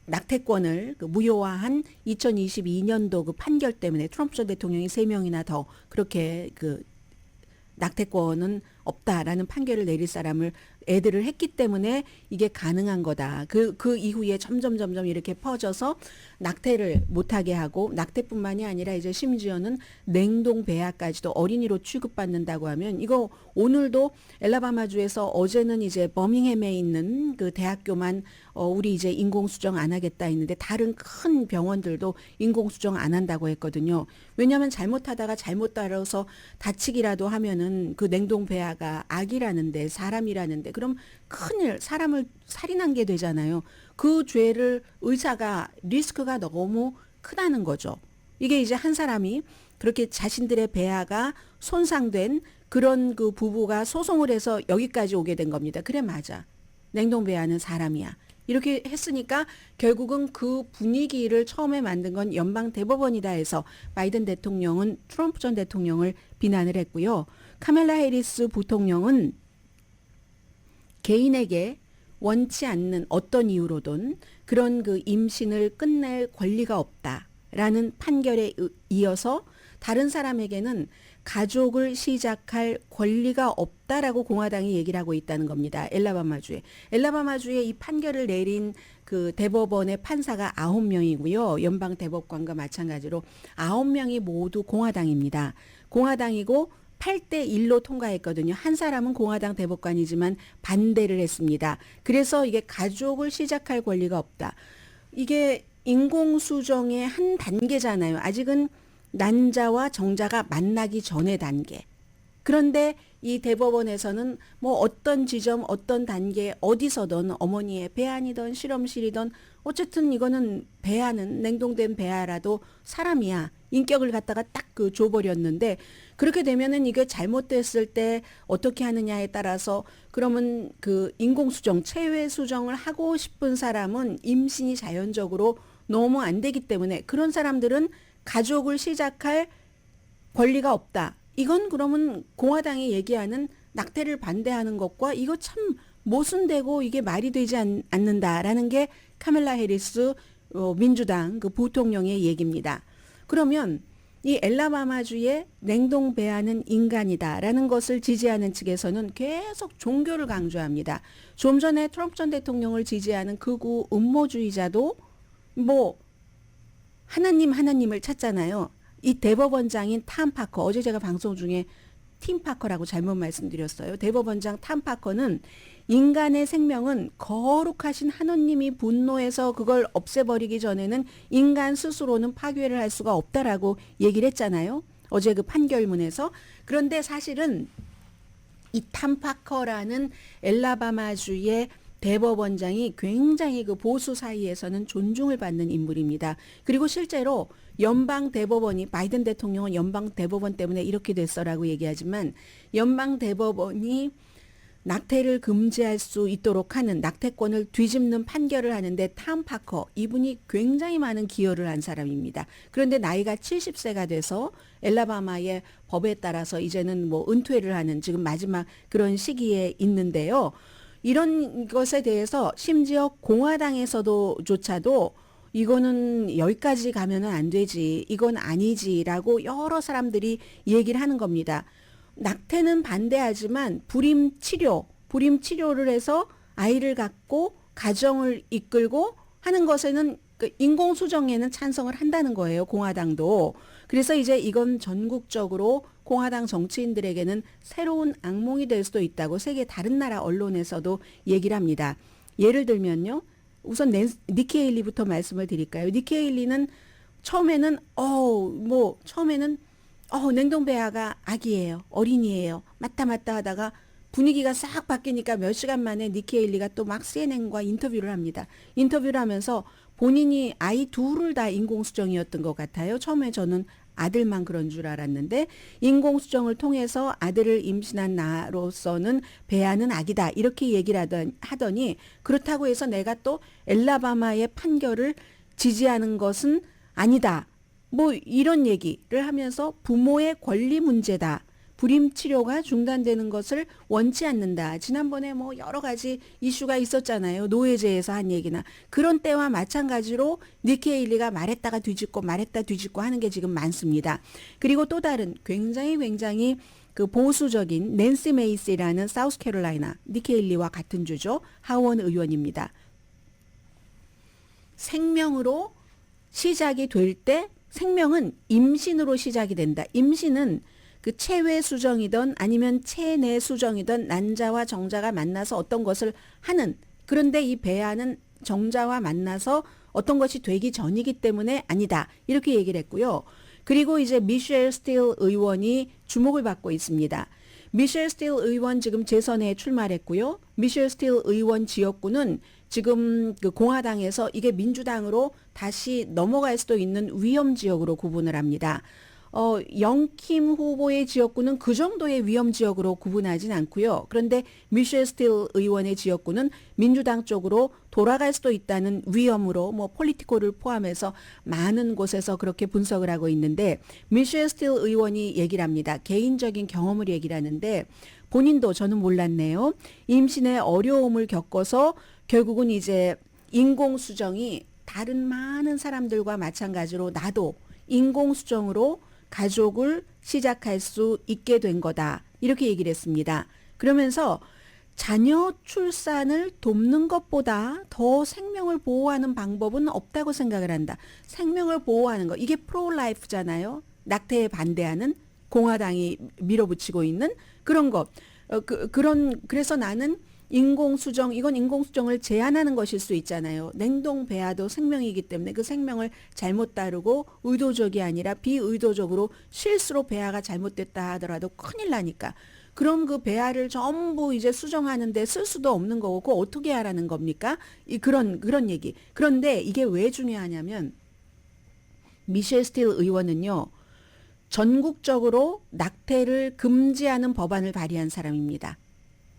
낙태권을 무효화한 2022년도 판결 때문에 트럼프 전 대통령이 3명이나 더 그렇게 낙태권은 없다라는 판결을 내릴 사람을 애들을 했기 때문에 이게 가능한 거다. 그 이후에 점점 이렇게 퍼져서 낙태를 못하게 하고 낙태뿐만이 아니라 이제 심지어는 냉동 배아까지도 어린이로 취급받는다고 하면 이거 오늘도 엘라바마주에서 어제는 이제 버밍햄에 있는 그 대학교만 우리 이제 인공수정 안 하겠다 했는데 다른 큰 병원들도 인공수정 안 한다고 했거든요. 왜냐하면 잘못하다가 잘못 따라서 다치기라도 하면은 그 냉동 배아가 아기라는데 사람이라는데 그럼 큰일 사람을 살인한 게 되잖아요. 그 죄를 의사가 리스크가 너무 크다는 거죠. 이게 이제 한 사람이 그렇게 자신들의 배아가 손상된 그런 그 부부가 소송을 해서 여기까지 오게 된 겁니다. 그래 맞아. 냉동배아는 사람이야. 이렇게 했으니까 결국은 그 분위기를 처음에 만든 건 연방 대법원이다 해서 바이든 대통령은 트럼프 전 대통령을 비난을 했고요. 카멜라 해리스 부통령은 개인에게 원치 않는 어떤 이유로든 그런 그 임신을 끝낼 권리가 없다라는 판결에 이어서 다른 사람에게는 가족을 시작할 권리가 없다라고 공화당이 얘기를 하고 있다는 겁니다. 엘라바마주에. 엘라바마주에 이 판결을 내린 그 대법원의 판사가 9명이고요. 연방 대법관과 마찬가지로 9명이 모두 공화당입니다. 공화당이고 8대 1로 통과했거든요. 한 사람은 공화당 대법관이지만 반대를 했습니다. 그래서 이게 가족을 시작할 권리가 없다. 이게 인공수정의 한 단계잖아요. 아직은 난자와 정자가 만나기 전의 단계. 그런데 이 대법원에서는 뭐 어떤 지점, 어떤 단계, 어디서든 어머니의 배안이든 실험실이든 어쨌든 이거는 배아는 냉동된 배아라도 사람이야. 인격을 갖다가 딱 그 줘버렸는데 그렇게 되면은 이게 잘못됐을 때 어떻게 하느냐에 따라서 그러면 그 인공수정, 체외 수정을 하고 싶은 사람은 임신이 자연적으로 너무 안 되기 때문에 그런 사람들은 가족을 시작할 권리가 없다. 이건 그러면 공화당이 얘기하는 낙태를 반대하는 것과 이거 참 모순되고 이게 말이 되지 않는다라는 게 카멜라 해리스 민주당 그 부통령의 얘기입니다. 그러면 이 엘라바마주의 냉동 배아는 인간이다라는 것을 지지하는 측에서는 계속 종교를 강조합니다. 좀 전에 트럼프 전 대통령을 지지하는 극우 음모주의자도 뭐 하나님을 찾잖아요. 이 대법원장인 탐 파커, 어제 제가 방송 중에 팀 파커라고 잘못 말씀드렸어요. 대법원장 탐 파커는 인간의 생명은 거룩하신 하느님이 분노해서 그걸 없애버리기 전에는 인간 스스로는 파괴를 할 수가 없다라고 얘기를 했잖아요. 어제 그 판결문에서. 그런데 사실은 이 탐 파커라는 엘라바마주의 대법원장이 굉장히 그 보수 사이에서는 존중을 받는 인물입니다. 그리고 실제로 연방 대법원이 바이든 대통령은 연방 대법원 때문에 이렇게 됐어라고 얘기하지만 연방 대법원이 낙태를 금지할 수 있도록 하는 낙태권을 뒤집는 판결을 하는데 탐 파커 이분이 굉장히 많은 기여를 한 사람입니다. 그런데 나이가 70세가 돼서 엘라바마의 법에 따라서 이제는 뭐 은퇴를 하는 지금 마지막 그런 시기에 있는데요. 이런 것에 대해서 심지어 공화당에서도조차도 이거는 여기까지 가면은 안 되지. 이건 아니지라고 여러 사람들이 얘기를 하는 겁니다. 낙태는 반대하지만 불임 치료를 해서 아이를 갖고 가정을 이끌고 하는 것에는 그 인공수정에는 찬성을 한다는 거예요. 공화당도. 그래서 이제 이건 전국적으로 공화당 정치인들에게는 새로운 악몽이 될 수도 있다고 세계 다른 나라 언론에서도 얘기를 합니다. 예를 들면요. 우선 니키 헤일리부터 말씀을 드릴까요? 니키 헤일리는 처음에는 냉동배아가 아기예요. 어린이예요. 맞다 하다가 분위기가 싹 바뀌니까 몇 시간 만에 니키 헤일리가 또 막 CNN과 인터뷰를 합니다. 인터뷰를 하면서 본인이 아이 둘을 다 인공수정이었던 것 같아요. 처음에 저는 아들만 그런 줄 알았는데 인공수정을 통해서 아들을 임신한 나로서는 배아는 아기다 이렇게 얘기를 하더니 그렇다고 해서 내가 또 엘라바마의 판결을 지지하는 것은 아니다. 뭐 이런 얘기를 하면서 부모의 권리 문제다. 불임 치료가 중단되는 것을 원치 않는다. 지난번에 뭐 여러 가지 이슈가 있었잖아요. 노예제에서 한 얘기나. 그런 때와 마찬가지로 니키 헤일리가 말했다 뒤집고 하는 게 지금 많습니다. 그리고 또 다른 굉장히 그 보수적인 낸시 메이시라는 사우스캐롤라이나 니키 헤일리와 같은 주죠. 하원 의원입니다. 생명으로 시작이 될 때 생명은 임신으로 시작이 된다. 임신은 그 체외 수정이든 아니면 체내 수정이든 난자와 정자가 만나서 어떤 것을 하는 그런데 이 배아는 정자와 만나서 어떤 것이 되기 전이기 때문에 아니다. 이렇게 얘기를 했고요. 그리고 이제 미셸 스틸 의원이 주목을 받고 있습니다. 미셸 스틸 의원 지금 재선에 출마했고요. 미셸 스틸 의원 지역구는 지금 그 공화당에서 이게 민주당으로 다시 넘어갈 수도 있는 위험 지역으로 구분을 합니다. 영킴 후보의 지역구는 그 정도의 위험 지역으로 구분하진 않고요. 그런데 미셸 스틸 의원의 지역구는 민주당 쪽으로 돌아갈 수도 있다는 위험으로 뭐 폴리티코를 포함해서 많은 곳에서 그렇게 분석을 하고 있는데 미셸 스틸 의원이 얘기를 합니다. 개인적인 경험을 얘기를 하는데 본인도 저는 몰랐네요. 임신의 어려움을 겪어서 결국은 이제 인공수정이 다른 많은 사람들과 마찬가지로 나도 인공수정으로 가족을 시작할 수 있게 된 거다. 이렇게 얘기를 했습니다. 그러면서 자녀 출산을 돕는 것보다 더 생명을 보호하는 방법은 없다고 생각을 한다. 생명을 보호하는 거. 이게 프로라이프잖아요. 낙태에 반대하는 공화당이 밀어붙이고 있는 그런 것. 그래서 나는 이건 인공수정을 제한하는 것일 수 있잖아요. 냉동 배아도 생명이기 때문에 그 생명을 잘못 다루고 의도적이 아니라 비의도적으로 실수로 배아가 잘못됐다 하더라도 큰일 나니까. 그럼 그 배아를 전부 이제 수정하는데 쓸 수도 없는 거고 그거 어떻게 하라는 겁니까? 그런 얘기. 그런데 이게 왜 중요하냐면 미셸 스틸 의원은요. 전국적으로 낙태를 금지하는 법안을 발의한 사람입니다.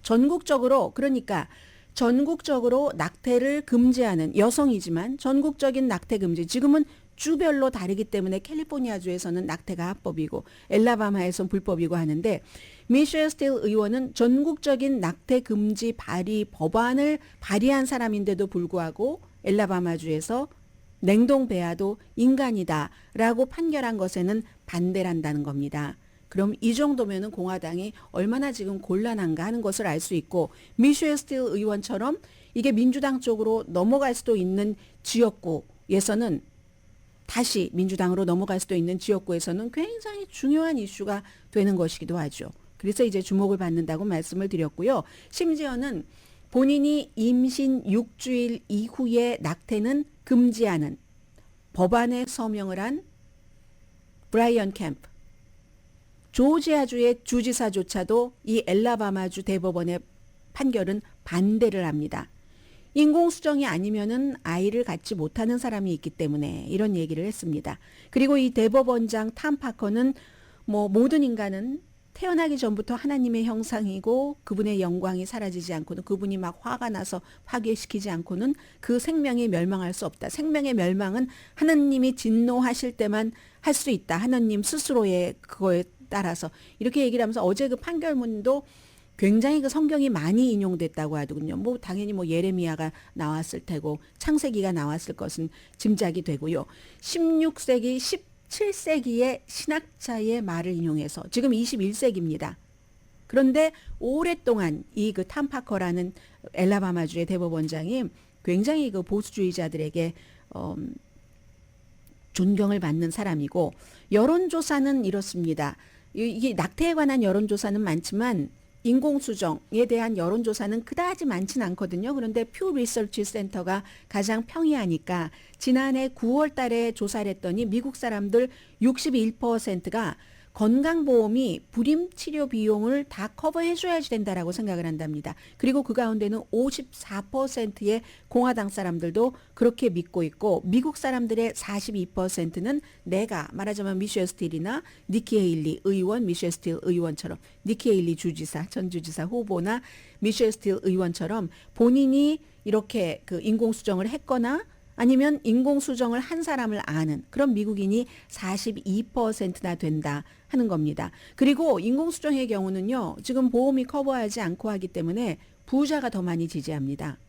전국적으로 그러니까 전국적으로 낙태를 금지하는 여성이지만 전국적인 낙태 금지 지금은 주별로 다르기 때문에 캘리포니아주에서는 낙태가 합법이고 엘라바마에서는 불법이고 하는데 미셸 스틸 의원은 전국적인 낙태 금지 발의 법안을 발의한 사람인데도 불구하고 엘라바마주에서 냉동 배아도 인간이다라고 판결한 것에는 반대를 한다는 겁니다. 그럼 이 정도면은 공화당이 얼마나 지금 곤란한가 하는 것을 알 수 있고 미셸 스틸 의원처럼 이게 민주당 쪽으로 넘어갈 수도 있는 지역구에서는 다시 민주당으로 넘어갈 수도 있는 지역구에서는 굉장히 중요한 이슈가 되는 것이기도 하죠. 그래서 이제 주목을 받는다고 말씀을 드렸고요. 심지어는 본인이 임신 6주일 이후에 낙태는 금지하는 법안에 서명을 한 브라이언 캠프 조지아주의 주지사조차도 이 엘라바마주 대법원의 판결은 반대를 합니다. 인공수정이 아니면은 아이를 갖지 못하는 사람이 있기 때문에 이런 얘기를 했습니다. 그리고 이 대법원장 탐 파커는 뭐 모든 인간은 태어나기 전부터 하나님의 형상이고 그분의 영광이 사라지지 않고는 그분이 막 화가 나서 파괴시키지 않고는 그 생명이 멸망할 수 없다. 생명의 멸망은 하나님이 진노하실 때만 할 수 있다. 하나님 스스로의 그거에 따라서 이렇게 얘기를 하면서 어제 그 판결문도 굉장히 그 성경이 많이 인용됐다고 하더군요. 뭐 당연히 뭐 예레미야가 나왔을 테고 창세기가 나왔을 것은 짐작이 되고요. 16세기, 17세기의 신학자의 말을 인용해서 지금 21세기입니다. 그런데 오랫동안 이 그 탐 파커라는 엘라바마주의 대법원장이 굉장히 그 보수주의자들에게 존경을 받는 사람이고 여론조사는 이렇습니다. 이게 낙태에 관한 여론조사는 많지만 인공수정에 대한 여론조사는 그다지 많지는 않거든요. 그런데 퓨 리서치 센터가 가장 평이하니까 지난해 9월 달에 조사를 했더니 미국 사람들 61%가 건강보험이 불임 치료 비용을 다 커버해 줘야지 된다라고 생각을 한답니다. 그리고 그 가운데는 54%의 공화당 사람들도 그렇게 믿고 있고 미국 사람들의 42%는 내가 말하자면 미셸 스틸이나 니키 헤일리 의원, 미셸 스틸 의원처럼 니키 헤일리 주지사, 전 주지사 후보나 미셸 스틸 의원처럼 본인이 이렇게 그 인공수정을 했거나 아니면 인공수정을 한 사람을 아는 그런 미국인이 42%나 된다 하는 겁니다. 그리고 인공수정의 경우는요. 지금 보험이 커버하지 않고 하기 때문에 부자가 더 많이 지지합니다.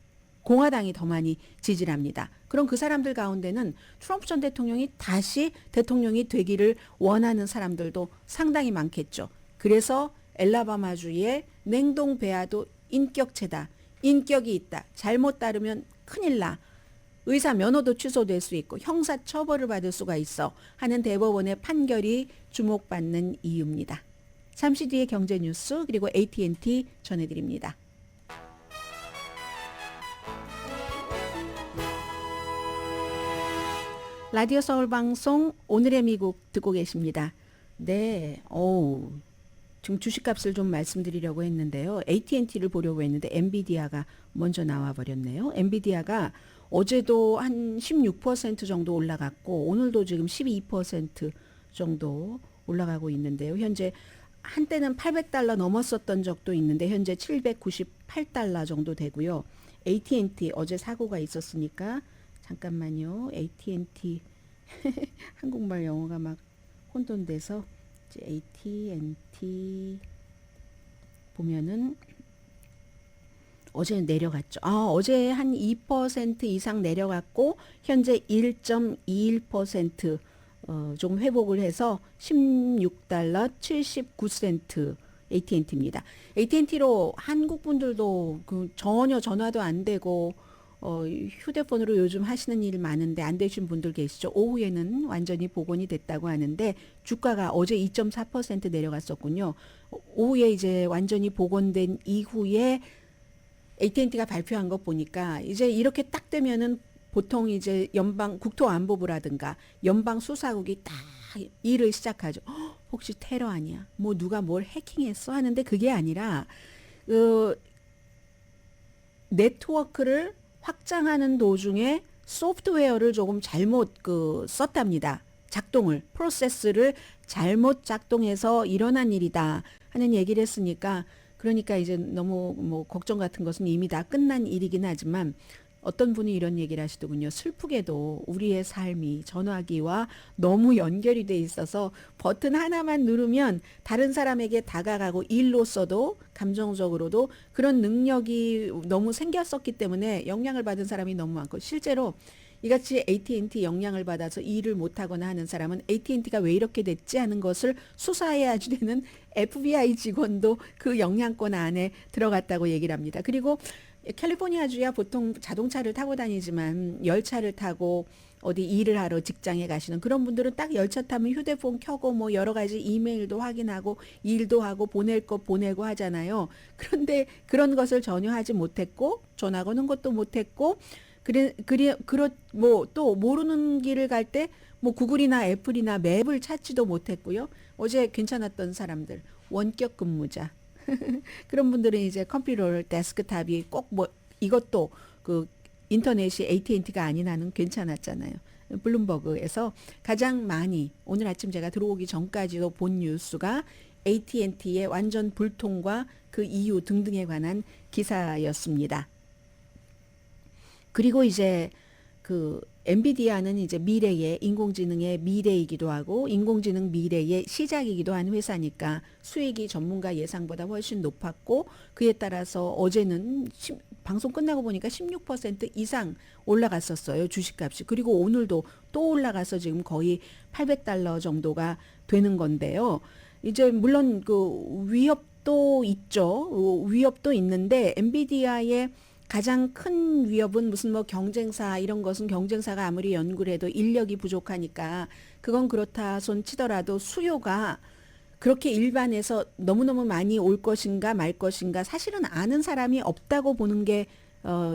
공화당이 더 많이 지지를 합니다. 그럼 그 사람들 가운데는 트럼프 전 대통령이 다시 대통령이 되기를 원하는 사람들도 상당히 많겠죠. 그래서 엘라바마주의 냉동 배아도 인격체다. 인격이 있다. 잘못 따르면 큰일 나. 의사 면허도 취소될 수 있고 형사 처벌을 받을 수가 있어 하는 대법원의 판결이 주목받는 이유입니다. 잠시 뒤에 경제 뉴스 그리고 AT&T 전해드립니다. 라디오 서울 방송 오늘의 미국 듣고 계십니다. 네, 지금 주식값을 좀 말씀드리려고 했는데요. AT&T를 보려고 했는데 엔비디아가 먼저 나와 버렸네요. 엔비디아가 어제도 한 16% 정도 올라갔고 오늘도 지금 12% 정도 올라가고 있는데요. 현재 한때는 800달러 넘었었던 적도 있는데 현재 798달러 정도 되고요. AT&T 어제 사고가 있었으니까 잠깐만요. AT&T 한국말 영어가 막 혼돈돼서 이제 AT&T 보면은 어제 내려갔죠. 어제 한 2% 이상 내려갔고 현재 1.21% 좀 회복을 해서 16달러 79센트 AT&T입니다. AT&T로 한국 분들도 그 전혀 전화도 안 되고 휴대폰으로 요즘 하시는 일 많은데 안 되신 분들 계시죠. 오후에는 완전히 복원이 됐다고 하는데 주가가 어제 2.4% 내려갔었군요. 오후에 이제 완전히 복원된 이후에 AT&T가 발표한 것 보니까 이제 이렇게 딱 되면은 보통 이제 연방 국토안보부라든가 연방 수사국이 딱 일을 시작하죠. 혹시 테러 아니야? 뭐 누가 뭘 해킹했어? 하는데 그게 아니라 네트워크를 확장하는 도중에 소프트웨어를 조금 잘못 썼답니다. 작동을 프로세스를 잘못 작동해서 일어난 일이다 하는 얘기를 했으니까 그러니까 이제 너무 뭐 걱정 같은 것은 이미 다 끝난 일이긴 하지만 어떤 분이 이런 얘기를 하시더군요. 슬프게도 우리의 삶이 전화기와 너무 연결이 돼 있어서 버튼 하나만 누르면 다른 사람에게 다가가고 일로서도 감정적으로도 그런 능력이 너무 생겼었기 때문에 영향을 받은 사람이 너무 많고 실제로 이같이 AT&T 영향을 받아서 일을 못하거나 하는 사람은 AT&T가 왜 이렇게 됐지 하는 것을 수사해야 되는 FBI 직원도 그 영향권 안에 들어갔다고 얘기를 합니다. 그리고 캘리포니아주야 보통 자동차를 타고 다니지만 열차를 타고 어디 일을 하러 직장에 가시는 그런 분들은 딱 열차 타면 휴대폰 켜고 뭐 여러 가지 이메일도 확인하고 일도 하고 보낼 거 보내고 하잖아요. 그런데 그런 것을 전혀 하지 못했고 전화 거는 것도 못했고 뭐 또 모르는 길을 갈 때 뭐 구글이나 애플이나 맵을 찾지도 못했고요. 어제 괜찮았던 사람들 원격 근무자 그런 분들은 이제 컴퓨터 데스크탑이 꼭 뭐 이것도 그 인터넷이 AT&T가 아닌 한은 괜찮았잖아요. 블룸버그에서 가장 많이 오늘 아침 제가 들어오기 전까지도 본 뉴스가 AT&T의 완전 불통과 그 이유 등등에 관한 기사였습니다. 그리고 이제 그 엔비디아는 이제 미래의 인공지능의 미래이기도 하고 인공지능 미래의 시작이기도 한 회사니까 수익이 전문가 예상보다 훨씬 높았고 그에 따라서 어제는 방송 끝나고 보니까 16% 이상 올라갔었어요. 주식값이. 그리고 오늘도 또 올라가서 지금 거의 800달러 정도가 되는 건데요. 이제 물론 그 위협도 있죠. 위협도 있는데 엔비디아의 가장 큰 위협은 무슨 뭐 경쟁사 이런 것은 경쟁사가 아무리 연구를 해도 인력이 부족하니까 그건 그렇다 손 치더라도 수요가 그렇게 일반에서 너무너무 많이 올 것인가 말 것인가 사실은 아는 사람이 없다고 보는 게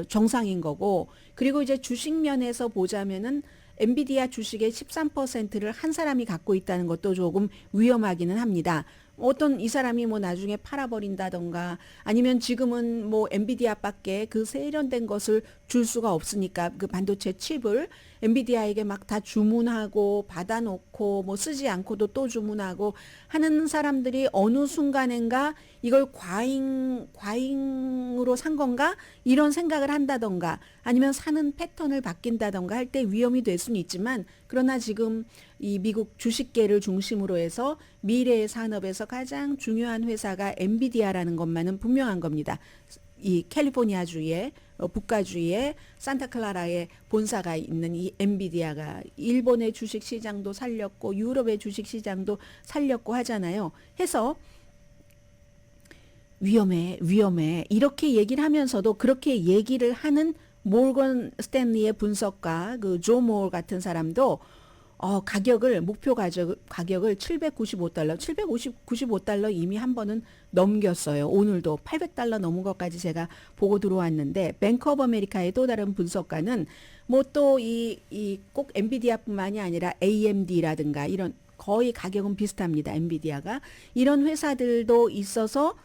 정상인 거고 그리고 이제 주식 면에서 보자면은 엔비디아 주식의 13%를 한 사람이 갖고 있다는 것도 조금 위험하기는 합니다. 어떤 이 사람이 뭐 나중에 팔아버린다던가 아니면 지금은 뭐 엔비디아밖에 그 세련된 것을 줄 수가 없으니까 그 반도체 칩을 엔비디아에게 막 다 주문하고 받아놓고 뭐 쓰지 않고도 또 주문하고 하는 사람들이 어느 순간인가 이걸 과잉으로 산 건가 이런 생각을 한다던가 아니면 사는 패턴을 바뀐다던가 할 때 위험이 될 수는 있지만 그러나 지금 이 미국 주식계를 중심으로 해서 미래의 산업에서 가장 중요한 회사가 엔비디아라는 것만은 분명한 겁니다. 이 캘리포니아주의 북가주의 산타클라라에 본사가 있는 이 엔비디아가 일본의 주식 시장도 살렸고 유럽의 주식 시장도 살렸고 하잖아요. 해서 위험해 이렇게 얘기를 하면서도 그렇게 얘기를 하는 모건 스탠리의 분석가 그 조 모어 같은 사람도 가격을 목표 가격을 795달러 이미 한 번은 넘겼어요. 오늘도 800달러 넘은 것까지 제가 보고 들어왔는데 뱅크 오브 아메리카의 또 다른 분석가는 뭐 또 이 꼭 엔비디아뿐만이 아니라 AMD라든가 이런 거의 가격은 비슷합니다. 엔비디아가 이런 회사들도 있어서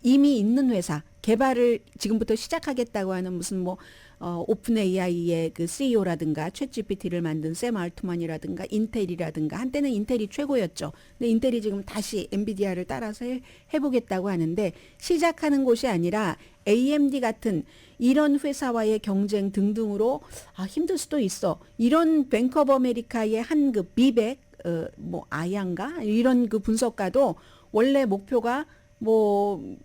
이미 있는 회사 개발을 지금부터 시작하겠다고 하는 무슨 뭐 오픈 AI의 그 CEO라든가 챗GPT를 만든 샘 알트만이라든가 인텔이라든가 한때는 인텔이 최고였죠. 근데 인텔이 지금 다시 엔비디아를 따라서 해보겠다고 하는데 시작하는 곳이 아니라 AMD 같은 이런 회사와의 경쟁 등등으로 힘들 수도 있어. 이런 뱅크 오브 아메리카의 한 그 비백 뭐 아양가 이런 그 분석가도 원래 목표가 뭐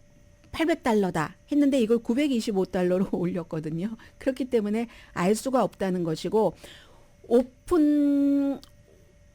800달러다 했는데 이걸 925달러로 올렸거든요. 그렇기 때문에 알 수가 없다는 것이고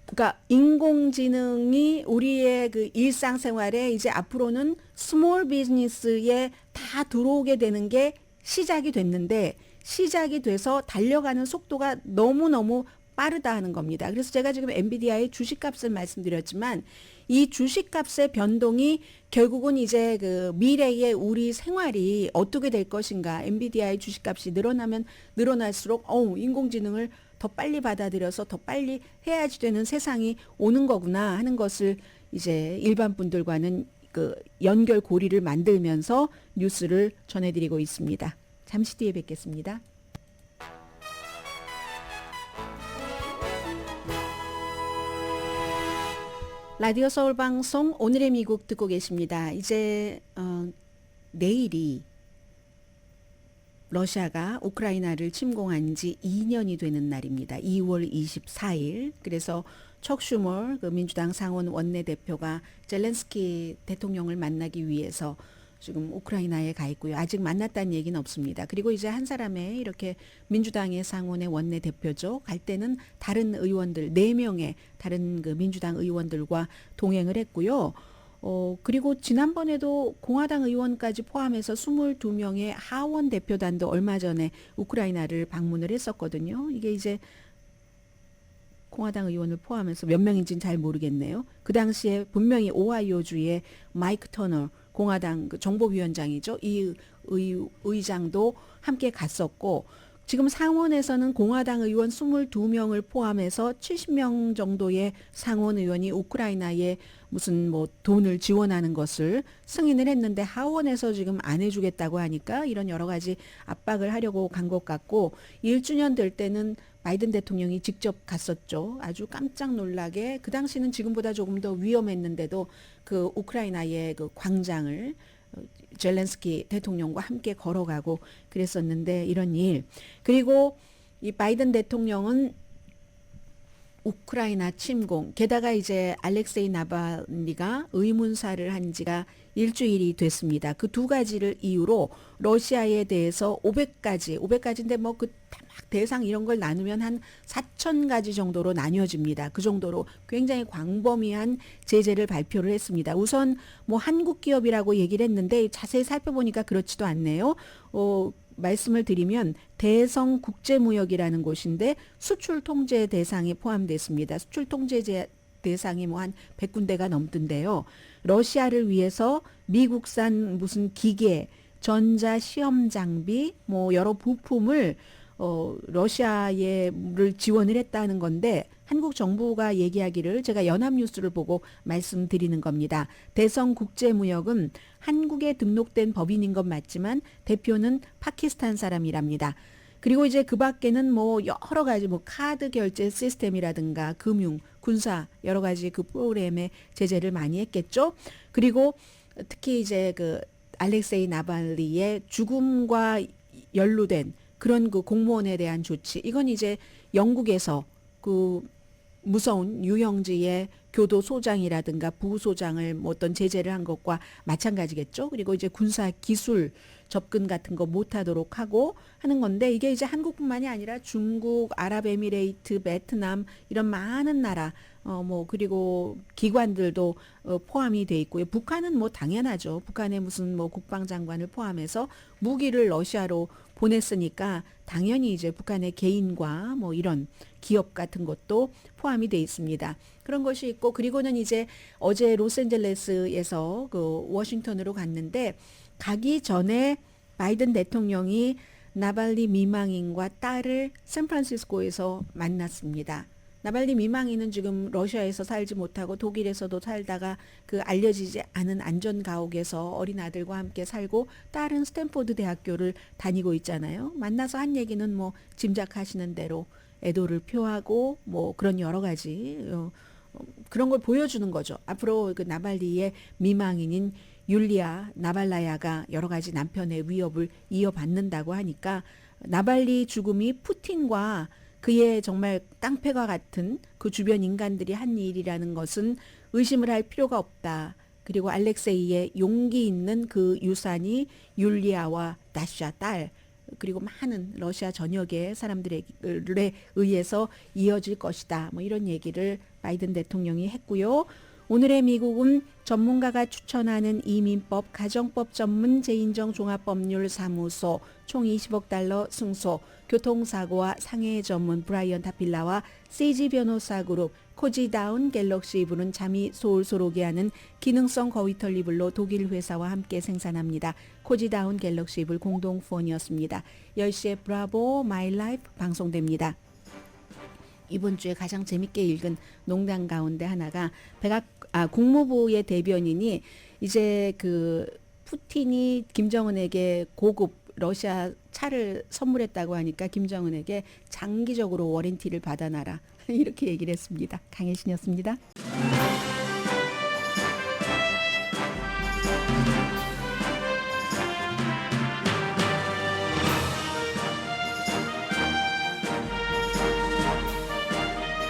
그러니까 인공지능이 우리의 그 일상생활에 이제 앞으로는 스몰 비즈니스에 다 들어오게 되는 게 시작이 됐는데 시작이 돼서 달려가는 속도가 너무너무 빠르다 하는 겁니다. 그래서 제가 지금 엔비디아의 주식값을 말씀드렸지만 이 주식값의 변동이 결국은 이제 그 미래의 우리 생활이 어떻게 될 것인가. 엔비디아의 주식값이 늘어나면 늘어날수록 인공지능을 더 빨리 받아들여서 더 빨리 해야지 되는 세상이 오는 거구나 하는 것을 이제 일반 분들과는 그 연결 고리를 만들면서 뉴스를 전해드리고 있습니다. 잠시 뒤에 뵙겠습니다. 라디오 서울 방송 오늘의 미국 듣고 계십니다. 이제 내일이 러시아가 우크라이나를 침공한 지 2년이 되는 날입니다. 2월 24일. 그래서 척 슈머 그 민주당 상원 원내대표가 젤렌스키 대통령을 만나기 위해서 지금 우크라이나에 가 있고요. 아직 만났다는 얘기는 없습니다. 그리고 이제 한 사람의 이렇게 민주당의 상원의 원내대표죠. 갈 때는 다른 의원들 4명의 다른 그 민주당 의원들과 동행을 했고요. 그리고 지난번에도 공화당 의원까지 포함해서 22명의 하원 대표단도 얼마 전에 우크라이나를 방문을 했었거든요. 이게 이제 공화당 의원을 포함해서 몇 명인지는 잘 모르겠네요. 그 당시에 분명히 오하이오주의 마이크 터너 공화당 그 정보위원장이죠. 이 의장도 함께 갔었고 지금 상원에서는 공화당 의원 22명을 포함해서 70명 정도의 상원 의원이 우크라이나에 무슨 뭐 돈을 지원하는 것을 승인을 했는데 하원에서 지금 안 해주겠다고 하니까 이런 여러 가지 압박을 하려고 간 것 같고 1주년 될 때는 바이든 대통령이 직접 갔었죠. 아주 깜짝 놀라게 그 당시는 지금보다 조금 더 위험했는데도 그 우크라이나의 그 광장을 젤렌스키 대통령과 함께 걸어가고 그랬었는데 이런 일. 그리고 이 바이든 대통령은 우크라이나 침공, 게다가 이제 알렉세이 나발니가 의문사를 한 지가 일주일이 됐습니다. 그 두 가지를 이유로 러시아에 대해서 500가지인데 뭐 그 대상 이런 걸 나누면 한 4,000가지 정도로 나뉘어집니다. 그 정도로 굉장히 광범위한 제재를 발표를 했습니다. 우선 뭐 한국 기업이라고 얘기를 했는데 자세히 살펴보니까 그렇지도 않네요. 말씀을 드리면 대성 국제무역이라는 곳인데 수출 통제 대상에 포함됐습니다. 수출 통제 대상이 뭐 한 100군데가 넘던데요. 러시아를 위해서 미국산 무슨 기계, 전자 시험 장비, 뭐 여러 부품을 러시아를 지원을 했다는 건데 한국 정부가 얘기하기를 제가 연합뉴스를 보고 말씀드리는 겁니다. 대성 국제무역은 한국에 등록된 법인인 건 맞지만 대표는 파키스탄 사람이랍니다. 그리고 이제 그 밖에는 뭐 여러 가지 뭐 카드 결제 시스템이라든가 금융, 군사 여러 가지 그 프로그램에 제재를 많이 했겠죠. 그리고 특히 이제 그 알렉세이 나발리의 죽음과 연루된 그런 그 공무원에 대한 조치. 이건 이제 영국에서 그 무서운 유형지의 교도소장이라든가 부소장을 뭐 어떤 제재를 한 것과 마찬가지겠죠. 그리고 이제 군사 기술 접근 같은 거 못하도록 하고 하는 건데 이게 이제 한국뿐만이 아니라 중국, 아랍에미레이트, 베트남 이런 많은 나라 뭐 그리고 기관들도 포함이 돼 있고요. 북한은 뭐 당연하죠. 북한의 무슨 뭐 국방장관을 포함해서 무기를 러시아로 보냈으니까 당연히 이제 북한의 개인과 뭐 이런 기업 같은 것도 포함이 돼 있습니다. 그런 것이 있고 그리고는 이제 어제 로스앤젤레스에서 그 워싱턴으로 갔는데 가기 전에 바이든 대통령이 나발리 미망인과 딸을 샌프란시스코에서 만났습니다. 나발리 미망인은 지금 러시아에서 살지 못하고 독일에서도 살다가 그 알려지지 않은 안전 가옥에서 어린 아들과 함께 살고 딸은 스탠포드 대학교를 다니고 있잖아요. 만나서 한 얘기는 뭐 짐작하시는 대로 애도를 표하고 뭐 그런 여러 가지 그런 걸 보여주는 거죠. 앞으로 그 나발리의 미망인인 율리아 나발라야가 여러 가지 남편의 위협을 이어받는다고 하니까 나발리 죽음이 푸틴과 그의 정말 깡패와 같은 그 주변 인간들이 한 일이라는 것은 의심을 할 필요가 없다. 그리고 알렉세이의 용기 있는 그 유산이 율리아와 다샤 딸 그리고 많은 러시아 전역의 사람들에 의해서 이어질 것이다. 뭐 이런 얘기를 바이든 대통령이 했고요. 오늘의 미국은 전문가가 추천하는 이민법 가정법 전문 재인정 종합법률사무소 총 20억 달러 승소, 교통사고와 상해 전문 브라이언 타필라와 CG 변호사 그룹, 코지다운 갤럭시 이브는 잠이 솔솔 오게 하는 기능성 거위털 이불로 독일 회사와 함께 생산합니다. 코지다운 갤럭시 이불 공동 후원이었습니다. 10시에 브라보 마이 라이프 방송됩니다. 이번 주에 가장 재밌게 읽은 농담 가운데 하나가 국무부의 대변인이 이제 그 푸틴이 김정은에게 고급 러시아 차를 선물했다고 하니까 김정은에게 장기적으로 워런티를 받아놔라 이렇게 얘기를 했습니다. 강혜신이었습니다.